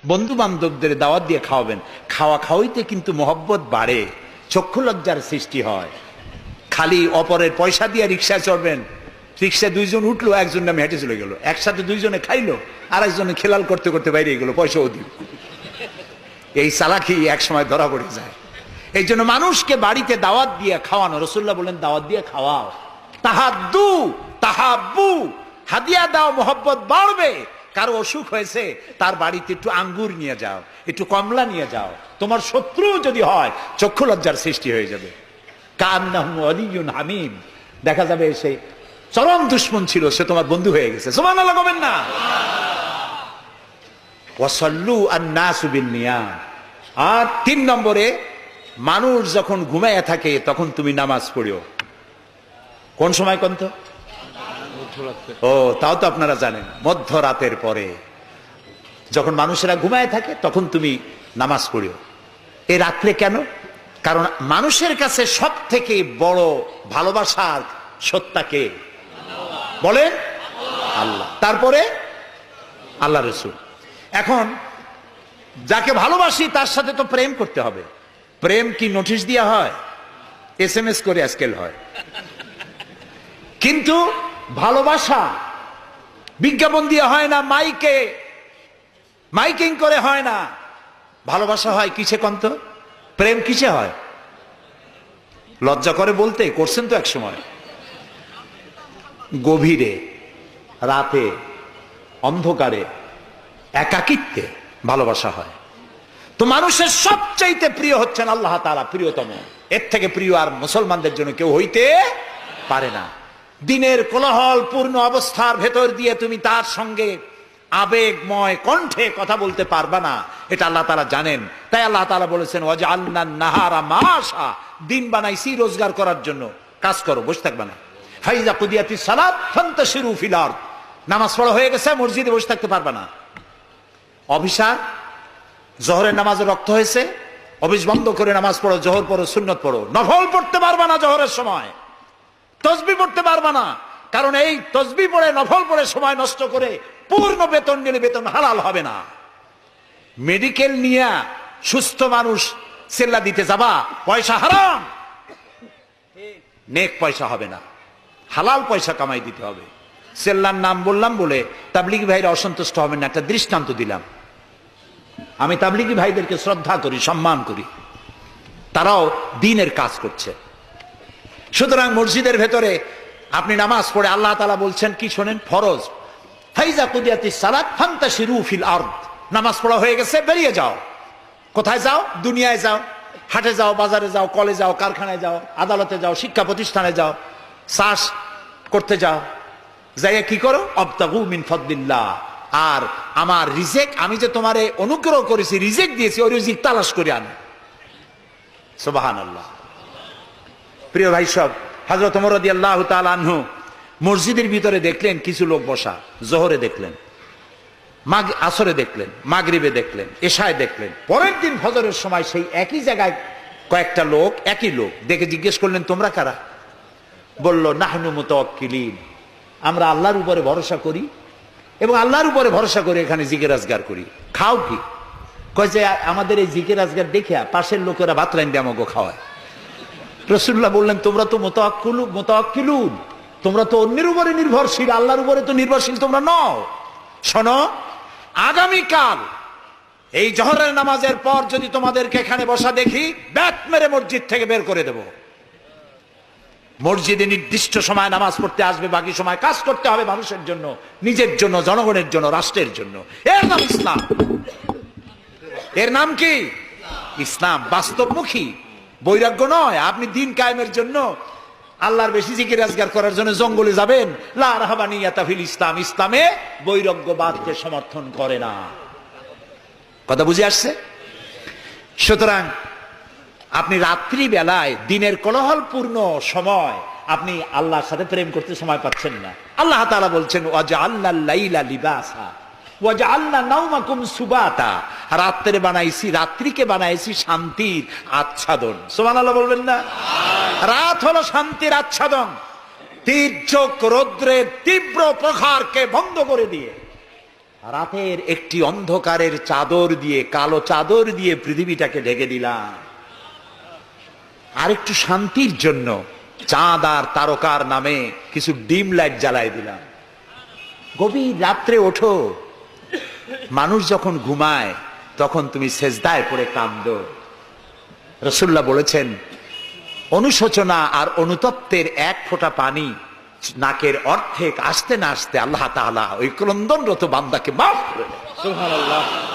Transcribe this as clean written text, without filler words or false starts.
বন্ধু বান্ধবদের দাওয়াত দিয়ে খাওয়াবেন। খাওয়া খাওয়াইতে কিন্তু মহব্বত বাড়ে, চক্ষু লজ্জার সৃষ্টি হয়। খালি অপরের পয়সা দিয়ে রিক্সায় চড়বেন, রিক্সায় দুইজন উঠলো, একজন নামে হেঁটে চলে গেল, একসাথে দুইজনে খাইলো, আর একজনে খেলাল করতে করতে বাইরে গেল, পয়সাও দিল। এই চালাকি এক সময় ধরা পড়ে যায়। এই জন্য মানুষকে বাড়িতে দাওয়াত দিয়ে খাওয়ানো, রাসূলুল্লাহ বলেন দাওয়াত দিয়ে খাওয়াও। তাহাদ্দু তাহাব্বু, হাদিয়া দাও, মহব্বত বাড়বে। কারো অসুখ হয়েছে, তার বাড়িতে একটু আঙ্গুর নিয়ে যাও, একটু কমলা নিয়ে যাও। তোমার শত্রু যদি হয়, চক্ষু লজ্জার সৃষ্টি হয়ে যাবে। কান্নাহু ওয়ালিয়ুন হামিম, দেখা যাবে সে চরম দুশমন ছিল, সে তোমার বন্ধু হয়ে গেছে। সুবহানাল্লাহ বলেন না। ওয়াসাল্লু আন-নাসু বিন-নিয়াম। আর 3 নম্বরে, মানুষ যখন ঘুমায়া থাকে তখন তুমি নামাজ পড়িও। কোন সময় কোন তো? ও, তাও তো আপনারা জানেন, মধ্যরাতের পরে যখন মানুষেরা ঘুমায় থাকে তখন তুমি নামাজ পড়িও। এই রাত্রে কেন? কারণ মানুষের কাছে সব থেকে বড় ভালোবাসার সত্তাকে বলেন আল্লাহ, তারপরে আল্লাহ রাসূল। এখন যাকে ভালোবাসি তার সাথে তো প্রেম করতে হবে। প্রেম কি নোটিশ দেওয়া হয়? SMS করে আজকাল হয়। কিন্তু ভালোবাসা বিজ্ঞাপন দিয়ে হয় না, মাইকিং করে হয় না। ভালোবাসা হয় কিসে কন্ত? প্রেম কিসে হয়? লজ্জা করে বলতে, করছেন তো এক সময়। গভীরে, রাতে, অন্ধকারে, একাকিত্বে ভালোবাসা হয়। তো মানুষের সবচাইতে প্রিয় হচ্ছেন আল্লাহ তাআলা, প্রিয়তম। এর থেকে প্রিয় আর মুসলমানদের জন্য কেউ হইতে পারে না। দিনের কোলাহল পূর্ণ অবস্থার ভেতর দিয়ে তুমি তার সঙ্গে আবেগময় কণ্ঠে কথা বলতে পারবা না, এটা আল্লাহ তাআলা জানেন। তাই আল্লাহ তাআলা বলেছেন ওয়াজআলনান নাহারা মাশা, দিন বানাইছি রোজগার করার জন্য, কাজ করো, বসে থাকবা না। ফাইজা কুদিয়াতিস সালাত ফান্তাশিরু ফিল আরদ, নামাজ পড়া হয়ে গেছে, মসজিদে বসে থাকতে পারবা না। অভিশাপ, জোহরের নামাজে রক্ত হয়েছে, অফিস বন্ধ করে নামাজ পড়ো, জোহর পড়ো, সুন্নত পড়ো। নফল পড়তে পারবা না জোহরের সময়, তসবিহ পড়তে পারবা না, কারণ এই তসবিহ পড়ে নফল পড়ে সময় নষ্ট করে পূর্ণ বেতন নিলে বেতন হালাল হবে না। মেডিকেল নিয়ে সুস্থ মানুষ সেল্লা দিতে যাবা, পয়সা হারাম, নেক পয়সা হবে না, হালাল পয়সা কামাই দিতে হবে। সেল্লার নাম বললাম বলে তাবলিগি ভাইরা অসন্তুষ্ট হবেন না, একটা দৃষ্টান্ত দিলাম। আমি তাবলিগি ভাইদেরকে শ্রদ্ধা করি, সম্মান করি, তারাও দ্বীনের কাজ করছে। সুতরাং মসজিদের ভেতরে আপনি নামাজ পড়ে আল্লাহ তাআলা বলছেন কি শোনেন, ফরজ, ফাইজা কুদিয়াতিস সালাত ফান্তাশিরু ফিল আরদ, নামাজ পড়া হয়ে গেছে, বেরিয়ে যাও। কোথায় যাও? দুনিয়ায় যাও, হাটে যাও, বাজারে যাও, কলে যাও, কারখানায় যাও, আদালতে যাও, শিক্ষা প্রতিষ্ঠানে যাও, চাষ করতে যাও। যাইয়া কি করো? আবতাগু মিন ফাদলিল্লাহ, আর আমার রিজিক, আমি যে তোমারে অনুগ্রহ করেছি, রিজিক দিয়েছি, ওই রিজিক তালাশ করে আনো। সুবহানাল্লাহ। প্রিয় ভাই সব, হযরত ওমর রাদিয়াল্লাহু তাআলা আনহু মসজিদের ভিতরে দেখলেন কিছু লোক বসা, জোহরে দেখলেন, আসরে দেখলেন, মাগরিবে দেখলেন, এশায় দেখলেন। পরের দিন ফজরের সময় সেই একই জায়গায় কয়েকটা লোক, একই লোক দেখে জিজ্ঞেস করলেন তোমরা কারা? বলল নাহনু মুতাওয়াক্কিলিন, আমরা আল্লাহর উপরে ভরসা করি এবং আল্লাহর উপরে ভরসা করে এখানে জিকির আজগার করি। খাও কি? কয় যে আমাদের এই জিকির আজগার দেখিয়া পাশের লোকেরা ভাত রাইন্দে আমাকে খাওয়ায়। রাসূলুল্লাহ বললেন তোমরা তো মুতাওয়াক্কিলুন, তোমরা তো অন্যের উপরে নির্ভরশীল, আল্লাহর উপরে তো নির্ভরশীল তোমরা নও। শোনো, আগামীকাল এই জোহরের নামাজের পর যদি তোমাদেরকে এখানে বসা দেখি, ব্যাট মেরে মসজিদ থেকে বের করে দেব। মসজিদে নির্দিষ্ট সময় নামাজ পড়তে আসবে, বাকি সময় কাজ করতে হবে মানুষের জন্য, নিজের জন্য, জনগণের জন্য, রাষ্ট্রের জন্য। এর নাম ইসলাম। এর নাম কি? ইসলাম। বাস্তবমুখী, বৈরাগ্য নয়। আপনি দিন কায়েমের জন্য, আল্লাহর বেশি জিকির আজগার করার জন্য জঙ্গলে যাবেন, লা রাহবানিয়াতা ফিল ইসলাম, ইসলামে বৈরাগ্যবাদকে সমর্থন করে না। কথা বুঝে আসছে? সুতরাং আপনি রাত্রি বেলায়, দিনের কোলাহলপূর্ণ সময়, আপনি আল্লাহর সাথে প্রেম করতে সময় পাচ্ছেন না। আল্লাহ তাআলা বলছেন ওয়াজআলনাল লাইলা লিবাসা ওয়াজআলনা নাওমাকুম সুবাতা, রাত্রে বানাইছি, রাত্রিকে বানাইছি শান্তির আচ্ছাদন। সুবহানাল্লাহ বলবেন না? রাত হলো শান্তির আচ্ছাদন। তীর্যক রৌদ্রের তীব্র প্রখারকে বন্ধ করে দিয়ে রাতের একটি অন্ধকারের চাদর দিয়ে, কালো চাদর দিয়ে পৃথিবীটাকে ঢেকে দিলাম। আর একটু শান্তির জন্য চাঁদ আর তারকার নামে কিছু ডিম লাইট জ্বালাই দিলাম। গভীর রাত্রে ওঠো, মানুষ যখন ঘুমায় তখন তুমি সেজদায় পড়ে কাঁদো। রাসূলুল্লাহ বলেছেন, অনুশোচনা আর অনুতপ্তের এক ফোঁটা পানি নাকের অর্ধেক আসতে না আসতে আল্লাহ তাআলা ওই ক্রন্দনরত বান্দাকে মাফ করে দেন। সুবহানাল্লাহ।